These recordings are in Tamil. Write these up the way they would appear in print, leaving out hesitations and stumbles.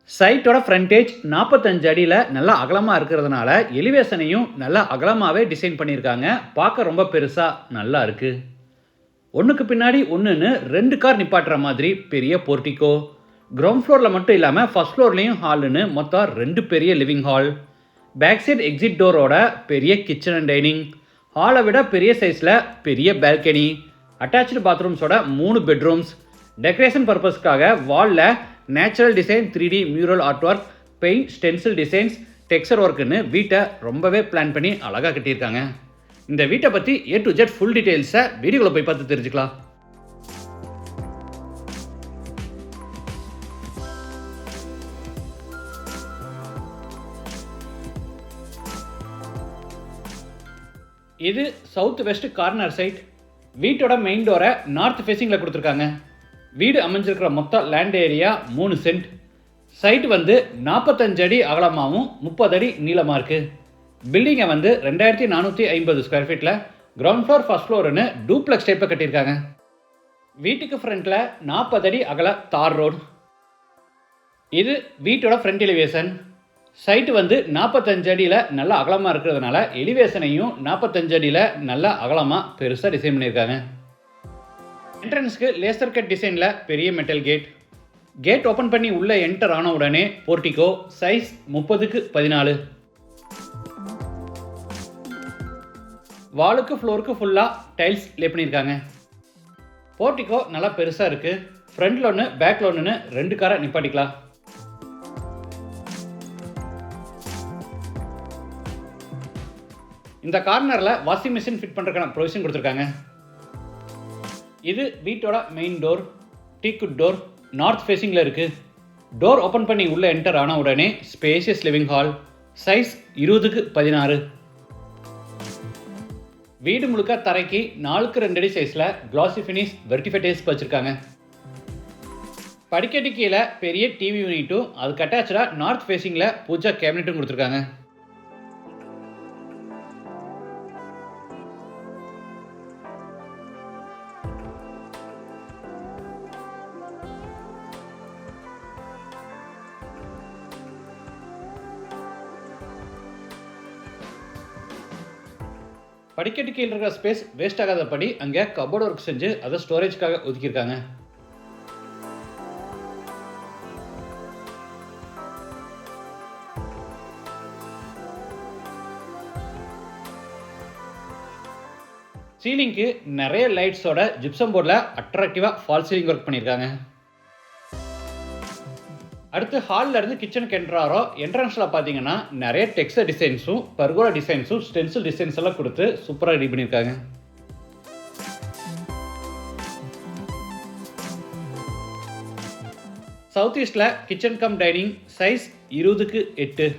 சைட்டோட ஃப்ரண்டேஜ் 45 அடியில் நல்லா அகலமாக இருக்கிறதுனால எலிவேஷனையும் நல்லா அகலமாகவே டிசைன் பண்ணியிருக்காங்க. பார்க்க ரொம்ப பெருசாக நல்லா இருக்குது. ஒன்றுக்கு பின்னாடி ஒன்றுன்னு 2 கார் நிப்பாட்டுற மாதிரி பெரிய போர்ட்டிகோ. கிரவுண்ட் ஃப்ளோரில் மட்டும் இல்லாமல் ஃபர்ஸ்ட் ஃப்ளோர்லேயும் ஹால்னு மொத்தம் 2 பெரிய living hall. Back side exit டோரோட பெரிய கிச்சன் அண்ட் டைனிங். ஹாலை விட பெரிய சைஸில் பெரிய பால்கனி. அட்டாச்சு பாத்ரூம்ஸோட 3 பெட்ரூம்ஸ். டெக்கரேஷன் பர்பஸ்க்காக வாலில் natural design, 3D mural art work, paint, stencil designs, texture ஒர்க்குன்னு வீட்டை ரொம்பவே பிளான் பண்ணி அழகாக கட்டியிருக்காங்க. இந்த வீட்டை பற்றி A to Z ஃபுல் டீட்டெயில்ஸை வீடியோவில் போய் பார்த்து தெரிஞ்சுக்கலாம். இது சவுத் வெஸ்ட் கார்னர் சைட். வீட்டோட மெயின் டோரை நார்த் ஃபேஸிங்கில் கொடுத்துருக்காங்க. வீடு அமைஞ்சிருக்கிற மொத்த லேண்ட் ஏரியா 3 சென்ட். சைட் 45 அடி அகலமாகவும் 30 அடி நீளமாக இருக்குது. பில்டிங்கை 2450 ஸ்கொயர் ஃபீட்டில் கிரவுண்ட் ஃப்ளோர் ஃபர்ஸ்ட் ஃப்ளோர்னு டூப்ளெக்ஸ் டைப்பில் கட்டியிருக்காங்க. வீட்டுக்கு ஃப்ரண்ட்டில் 40 அடி அகல தார் ரோடு. இது வீட்டோட ஃப்ரண்ட் எலிவேஷன். சைட்டு 45 அடியில் நல்லா அகலமாக இருக்கிறதுனால எலிவேஷனையும் 45 அடியில் நல்லா அகலமாக பெருசாக டிசைன் பண்ணியிருக்காங்க. என்ட்ரன்ஸ்க்கு லேசர் கட் டிசைனில் பெரிய மெட்டல் கேட். கேட் ஓப்பன் பண்ணி உள்ளே என்டர் ஆன உடனே போர்ட்டிகோ. Size 30x14. வாலுக்கு ஃப்ளோருக்கு ஃபுல்லாக டைல்ஸ் லே பண்ணியிருக்காங்க. போர்ட்டிகோ நல்லா பெருசாக இருக்குது. ஃப்ரண்ட்டில் ஒன்று, பேக்கில் ஒன்றுன்னு 2 காரை நிப்பாட்டிக்கலாம். இந்த கார்னரில் வாஷிங் மிஷின் ஃபிட் பண்ணுறதுக்கான ப்ரொவிஷன் கொடுத்துருக்காங்க. இது வீட்டோட main door. Teakwood door north ஃபேஸிங்கில் இருக்குது. டோர் ஓப்பன் பண்ணி உள்ளே என்டர் ஆன உடனே spacious living hall. Size 20x16. வீடு முழுக்க தரைக்கு 4x2 அடி சைஸில் கிளாசி ஃபினிஷ் வெர்டிஃபைடேஸ் வச்சுருக்காங்க. படிக்கட்டு கீழே பெரிய டிவி யூனிட்டும் அதுக்கு அட்டாச்சாக நார்த் ஃபேஸிங்கில் பூஜா கேபினட்டும் கொடுத்துருக்காங்க. படிக்கட்டு கீழே இருக்கிற ஸ்பேஸ் வேஸ்ட் ஆகாதபடி அங்கே கபோர்டு ஒர்க் செஞ்சு அதை ஸ்டோரேஜ்க்காக ஒதுக்கியிருக்காங்க. சீலிங்க்கு நிறைய லைட்ஸோட ஜிப்சம் போர்டில் அட்ராக்டிவாக ஃபால் சீலிங் ஒர்க் பண்ணியிருக்காங்க. அடுத்து ஹாலில் இருந்து கிச்சனுக்கு என்ட்ராரோ என்ட்ரன்ஸில் பார்த்தீங்கன்னா நிறைய டெக்ஸ்டர் டிசைன்ஸும், பர்கோலா டிசைன்ஸும், ஸ்டென்சில் டிசைன்ஸ் எல்லாம் கொடுத்து சூப்பராக ரெடி பண்ணியிருக்காங்க. சவுத் ஈஸ்டில் kitchen come dining. Size 20x8.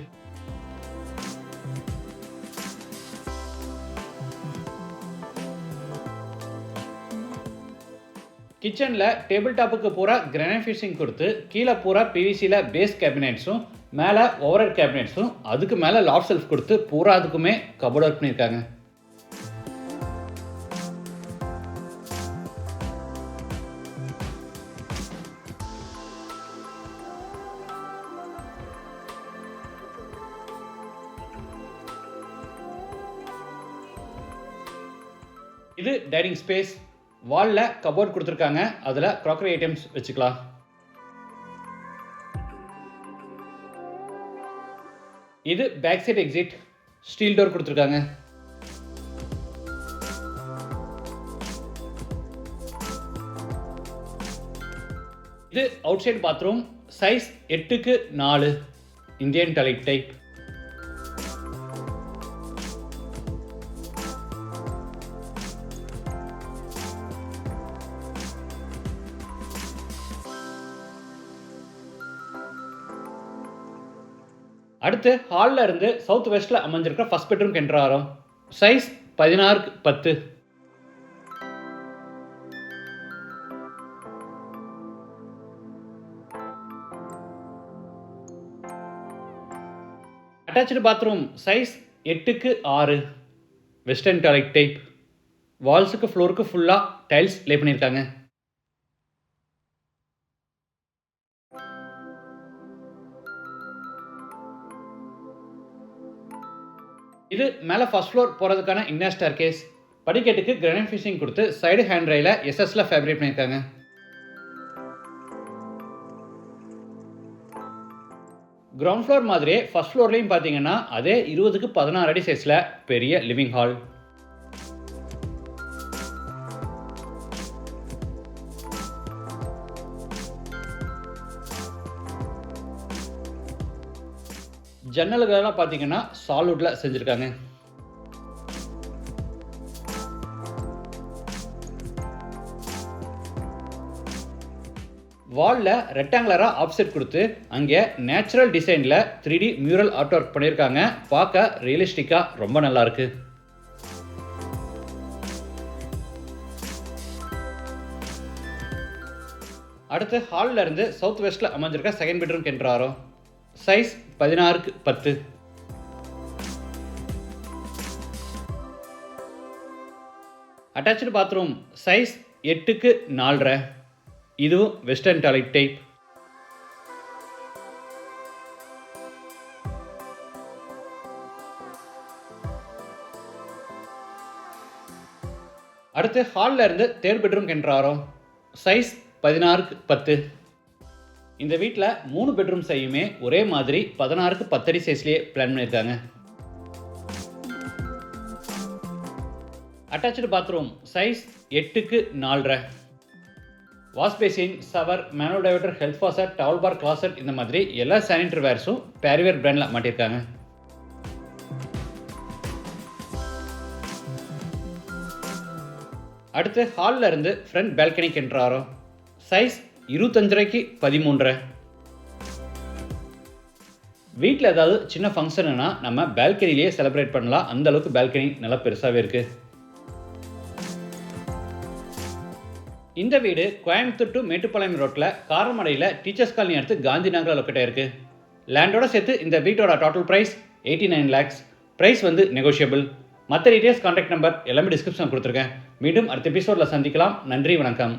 கிச்சனில் டேபிள் டாப்புக்கு பூரா கிரானைட் ஃபினிஷிங் கொடுத்து கீழே பூரா பிவிசியில் பேஸ் கேபினெட்ஸும், மேலே ஓவர்ஹெட் கேபினெட்ஸும், அதுக்கு மேலே லாஃப்ட் செல்ஃப் கொடுத்து பூரா அதுக்குமே கபோர்ட் ஒர்க் பண்ணியிருக்காங்க. இது டைனிங் ஸ்பேஸ். வாலில் கபோர்ட் கொடுத்துருக்காங்க. அதில் க்ராக்கரி ஐட்டம்ஸ் வச்சுக்கலாம். இது back side exit. Steel door கொடுத்துருக்காங்க. இது outside bathroom. Size 8x4. Indian toilet type. அடுத்து ஹாலில் இருந்து சவுத் வெஸ்ட்டில் அமைஞ்சிருக்கிற ஃபர்ஸ்ட் பெட்ரூம் என்டர் ஆகிறோம். Size 16x10. Attach bathroom. Size 8x6. Western toilet type. வால்ஸுக்கு ஃப்ளோருக்கு ஃபுல்லாக டைல்ஸ் லே பண்ணியிருக்காங்க. இது மேலே ஃபர்ஸ்ட் ஃப்ளோர் போகிறதுக்கான இன்னர் ஸ்டேர்கேஸ். படிக்கட்டுக்கு கிரானைட் ஃபினிஷிங் கொடுத்து சைடு ஹேண்ட் ரயில எஸ்எஸ்ல ஃபேப்ரிக் பண்ணியிருக்காங்க. கிரவுண்ட் ஃப்ளோர் மாதிரியே ஃபர்ஸ்ட் ஃப்ளோர்லையும் பார்த்தீங்கன்னா அதே 20க்கு 16 அடி சைஸில் பெரிய லிவிங் ஹால். ஜன்னல்களெல்லாம் பார்த்தீங்கன்னா சாலிவுட்டில் செஞ்சுருக்காங்க. வாலில் ரெக்டாங்குலராக ஆப்செட் கொடுத்து அங்கே நேச்சுரல் டிசைனில் 3D மியூரல் ஆர்ட் ஒர்க் பண்ணியிருக்காங்க. பார்க்க ரியலிஸ்டிக்காக ரொம்ப நல்லாயிருக்கு. அடுத்து ஹாலில் இருந்து சவுத் வெஸ்ட்டில் அமைஞ்சிருக்க செகண்ட் பெட்ரூம் கென்றாரோ. சைஸ் 16க்கு 10. அட்டாச்சு பாத்ரூம் சைஸ் 8க்கு 4.5. இதுவும் வெஸ்டர்ன் டாய்லெட் டைப். அடுத்து ஹாலில் இருந்து தேர்ட் பெட்ரூம் கென்றாரோ. சைஸ் 16க்கு 10. இந்த வீட்டில் 3 பெட்ரூம் சையுமே ஒரே மாதிரி 16க்கு 10 அடி சைஸ்லேயே பிளான் பண்ணியிருக்காங்க. அட்டாச்சு பாத்ரூம் சைஸ் 8க்கு 4.5. Wash basin, shower, manual diverter, health faucet, towel bar, closet இந்த மாதிரி எல்லா சானிட்டரி வேர்ஸும் பேரிவேர் பிராண்டில் மாட்டியிருக்காங்க. அடுத்து ஹாலில் இருந்து ஃப்ரண்ட் பால்கனி கென்றாரோ. சைஸ் 25க்கு 13.5. வீட்டில் ஏதாவது சின்ன ஃபங்க்ஷனுன்னா நம்ம பால்கனிலேயே செலிப்ரேட் பண்ணலாம். அந்த அளவுக்கு பால்கனி நல்லா பெருசாகவே இருக்குது. இந்த வீடு கோயம்புத்தூர் டு மேட்டுப்பாளையம் ரோட்டில் காரமடையில் டீச்சர்ஸ் காலனி அடுத்து காந்தி நகரில் லொக்கேட் ஆயிருக்கு. லேண்டோட சேர்த்து இந்த வீட்டோட டோட்டல் ப்ரைஸ் 89 lakhs. ப்ரைஸ் வந்து நெகோஷியபிள். மற்ற டீட்டெயில்ஸ், கான்டாக்ட் நம்பர் எல்லாமே டிஸ்கிரிப்ஷன் கொடுத்துருக்கேன். மீண்டும் அடுத்த எபிசோடில் சந்திக்கலாம். நன்றி, வணக்கம்.